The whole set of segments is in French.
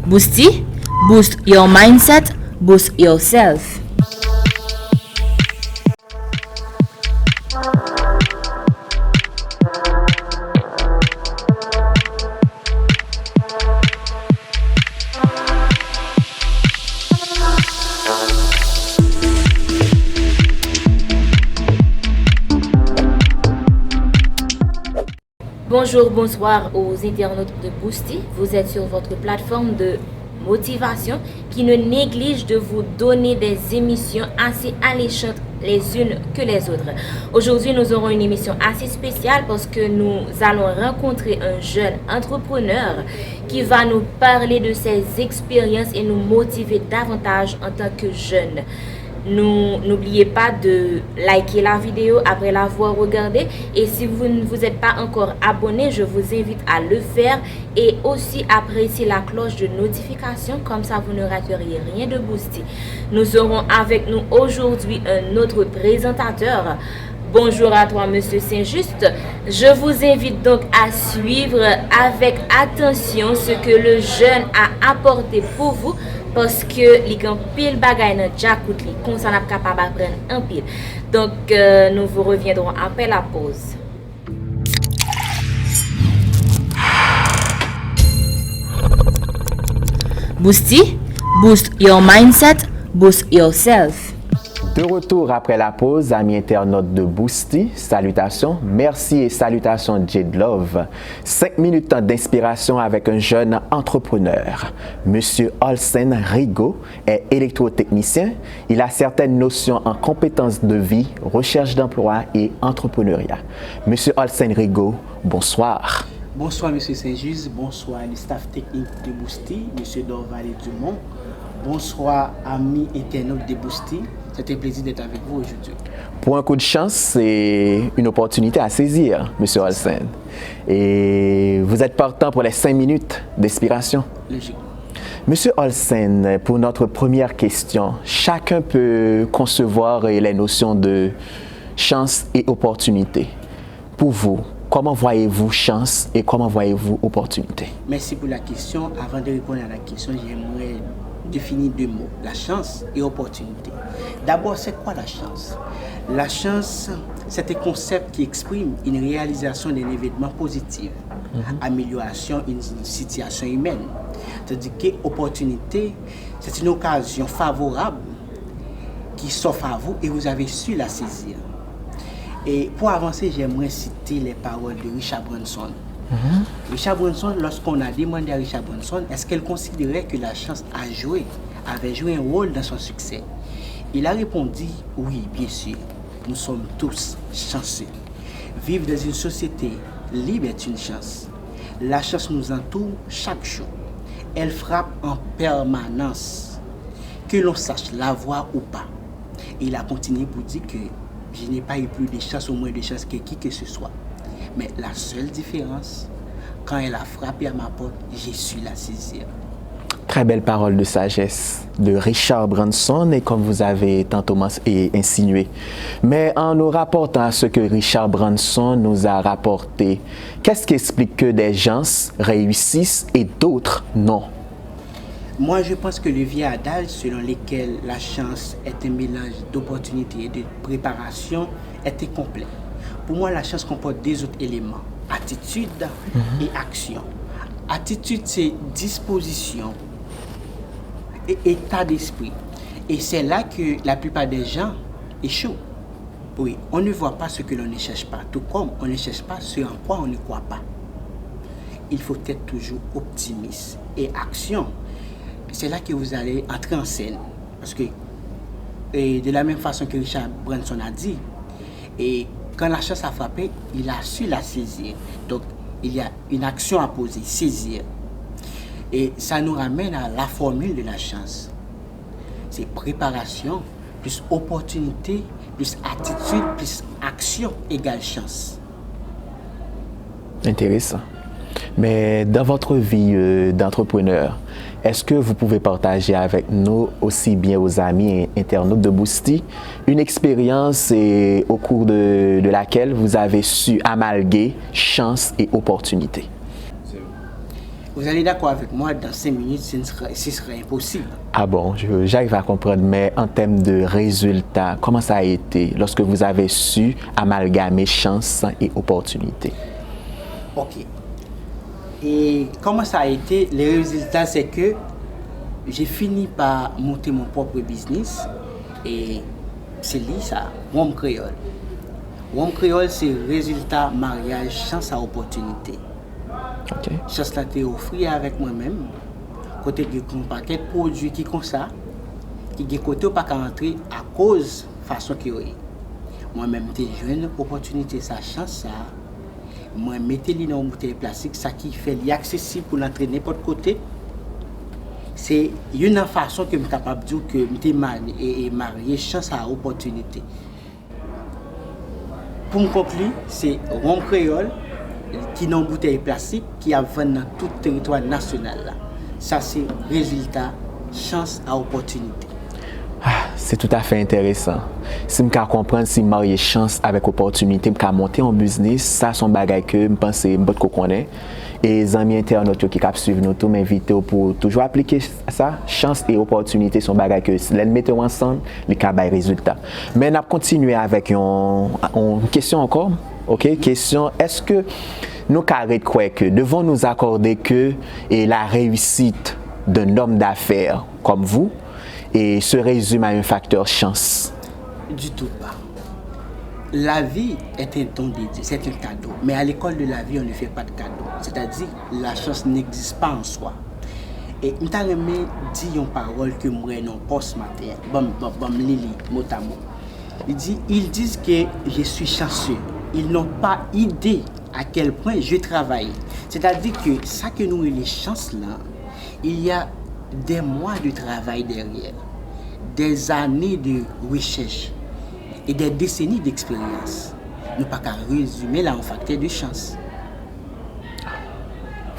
Boosty, boost your mindset, boost yourself. Bonjour, bonsoir aux internautes de Boosty. Vous êtes sur votre plateforme de motivation qui ne néglige de vous donner des émissions assez alléchantes les unes que les autres. Aujourd'hui, nous aurons une émission assez spéciale parce que nous allons rencontrer un jeune entrepreneur qui va nous parler de ses expériences et nous motiver davantage en tant que jeune. N'oubliez pas de liker la vidéo après l'avoir regardée, et si vous ne vous êtes pas encore abonné, je vous invite à le faire et aussi apprécier la cloche de notification, comme ça vous ne rateriez rien de Boosty. Nous aurons avec nous aujourd'hui un autre présentateur. Bonjour à toi, Monsieur Saint-Just. Je vous invite donc à suivre avec attention ce que le jeune a apporté pour vous, parce que les gens pile bagay nan jakout li, comme ça n'a pas capable apprendre un pile. Donc nous vous reviendrons après la pause. Boosty, boost your mindset, boost yourself. De retour après la pause, amis internautes de Boosty, salutations, merci et salutations Jade Love. 5 minutes d'inspiration avec un jeune entrepreneur. Monsieur Olsen Rigaud est électrotechnicien. Il a certaines notions en compétences de vie, recherche d'emploi et entrepreneuriat. Monsieur Olsen Rigaud, bonsoir. Bonsoir Monsieur Saint-Just, bonsoir le staff technique de Boosty, Monsieur Dorval Dumont. Bonsoir amis internautes de Boosty. C'est un plaisir d'être avec vous aujourd'hui. Pour un coup de chance, c'est une opportunité à saisir, Monsieur Olsen. Et vous êtes partant pour les 5 minutes d'inspiration. Logiquement. Monsieur Olsen, pour notre première question, chacun peut concevoir les notions de chance et opportunité. Pour vous, comment voyez-vous chance et comment voyez-vous opportunité? Merci pour la question. Avant de répondre à la question, j'aimerais définir 2 mots, la chance et opportunité. D'abord, c'est quoi la chance? La chance, c'est un concept qui exprime une réalisation d'un événement positif, amélioration d'une situation humaine. C'est-à-dire que l'opportunité, c'est une occasion favorable qui s'offre à vous et vous avez su la saisir. Et pour avancer, j'aimerais citer les paroles de Richard Branson. Richard Branson, lorsqu'on a demandé à Richard Branson, est-ce qu'elle considérait que la chance avait joué un rôle dans son succès? Il a répondu, oui, bien sûr, nous sommes tous chanceux. Vivre dans une société libre est une chance. La chance nous entoure chaque jour. Elle frappe en permanence, que l'on sache la voir ou pas. Et il a continué pour dire que je n'ai pas eu plus de chance ou moins de chance que qui que ce soit. Mais la seule différence, quand elle a frappé à ma porte, j'ai su la saisir. Très belle parole de sagesse de Richard Branson, et comme vous avez tantôt insinué. Mais en nous rapportant à ce que Richard Branson nous a rapporté, qu'est-ce qui explique que des gens réussissent et d'autres non? Moi, je pense que le vieux adage selon lequel la chance est un mélange d'opportunités et de préparation est incomplet. Pour moi, la chance comporte 2 autres éléments, attitude et action. Attitude, c'est disposition et état d'esprit. Et c'est là que la plupart des gens échouent. Oui, on ne voit pas ce que l'on ne cherche pas, tout comme on ne cherche pas ce en quoi on ne croit pas. Il faut être toujours optimiste. Et action, c'est là que vous allez entrer en scène. Parce que, et de la même façon que Richard Branson a dit, et quand la chance a frappé, il a su la saisir. Donc, il y a une action à poser, saisir. Et ça nous ramène à la formule de la chance. C'est préparation, plus opportunité, plus attitude, plus action égale chance. Intéressant. Mais dans votre vie d'entrepreneur, est-ce que vous pouvez partager avec nous, aussi bien aux amis et internautes de Boosty, une expérience au cours de laquelle vous avez su amalguer chance et opportunité? Vous allez d'accord avec moi, dans 5 minutes, ce serait impossible. Ah bon, j'arrive à comprendre, mais en termes de résultats, comment ça a été lorsque vous avez su amalgamer chance et opportunité? Ok. Et comment ça a été? Les résultats, c'est que j'ai fini par monter mon propre business. Et c'est lui ça, Wom Créole. Wom Créole, c'est résultat, mariage, chance à opportunité. Ok. Chance là, t'es offert avec moi-même. Côté de un paquet de produits qui comme ça, qui est côté pas qu'à entrer à cause façon qu'il y a. Moi-même, t'es jeune, opportunité, ça, chance ça. Moi, mettez les dans une bouteille plastique, ça qui fait accessible pour l'entrer n'importe côté. C'est une façon que je suis capable de dire que je suis marié, chance à opportunité. Pour me conclure, c'est Wom Créole qui est dans une bouteille plastique qui a vendu dans tout le territoire national. Là. Ça, c'est résultat, chance à opportunité. C'est tout à fait intéressant. Si je comprends si marier chance avec opportunité, je monter en business, ça c'est un bagage que je pense que je connais. Et les amis internautes qui suivent nous, tout m'inviter pour toujours appliquer ça. Chance et opportunité sont bagage que si les mettons ensemble, les cas des résultats. Mais on va continuer avec une question encore. OK, question, est-ce que nous croyons que devons nous accorder que la réussite d'un homme d'affaires comme vous et se résume à un facteur chance? Du tout pas. La vie est un don de Dieu, c'est un cadeau. Mais à l'école de la vie, on ne fait pas de cadeau. C'est-à-dire, la chance n'existe pas en soi. Et je t'ai dit une parole que moi, non, post matin, Lili, mot à mot. Ils disent que je suis chanceux. Ils n'ont pas idée à quel point je travaille. C'est-à-dire que ça que nous, les chances là, il y a des mois de travail derrière, des années de recherche et des décennies d'expérience. Nous ne pouvons pas résumer là en facteur de chance.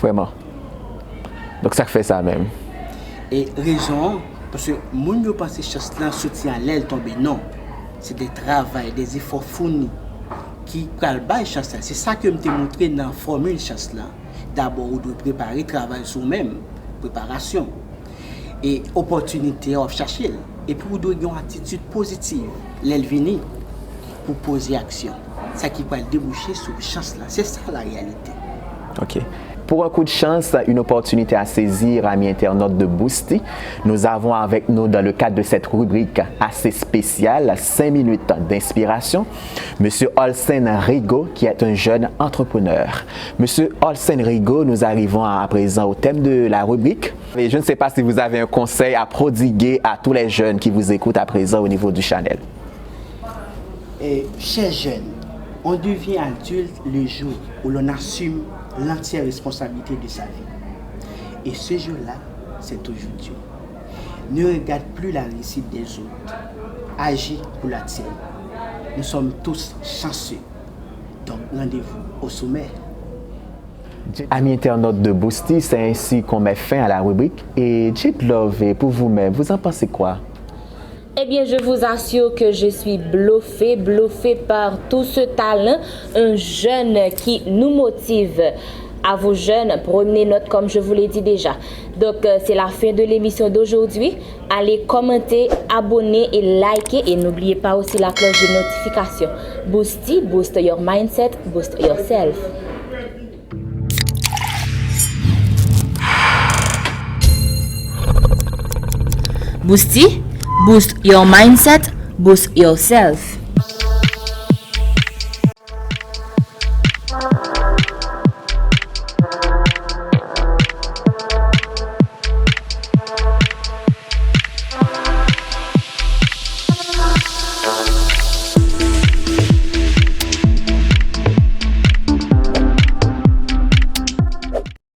Vraiment. Donc ça fait ça même. Et raison, parce que les gens pensent que chance là soutient à l'aile tomber. Non. C'est des travail, des efforts fournis qui calbent chance là. C'est ça que je t'ai montré dans la formule chance là. D'abord, on doit préparer travail sur même, préparation. Et opportunité à chercher. Et puis, vous devez avoir une attitude positive, l'élevini, pour poser action. Ça qui va déboucher sur la chance là. C'est ça la réalité. OK. Pour un coup de chance, une opportunité à saisir, amis internautes de Boosty, nous avons avec nous dans le cadre de cette rubrique assez spéciale, 5 minutes d'inspiration, M. Olsen Rigaud, qui est un jeune entrepreneur. M. Olsen Rigaud, nous arrivons à présent au thème de la rubrique. Et je ne sais pas si vous avez un conseil à prodiguer à tous les jeunes qui vous écoutent à présent au niveau du channel. Chers jeunes, on devient adulte le jour où l'on assume l'entière responsabilité de sa vie. Et ce jour-là, c'est aujourd'hui. Ne regarde plus la réussite des autres. Agis pour la tienne. Nous sommes tous chanceux. Donc, rendez-vous au sommet. Amis internautes de Boosty, c'est ainsi qu'on met fin à la rubrique. Et Jade Love, pour vous-même, vous en pensez quoi? Eh bien, je vous assure que je suis bluffée par tout ce talent, un jeune qui nous motive. À vous jeunes, prenez note comme je vous l'ai dit déjà. Donc, c'est la fin de l'émission d'aujourd'hui. Allez commenter, abonner et liker et n'oubliez pas aussi la cloche de notification. Boosty, boost your mindset, boost yourself. Boosty, boost your mindset, boost yourself.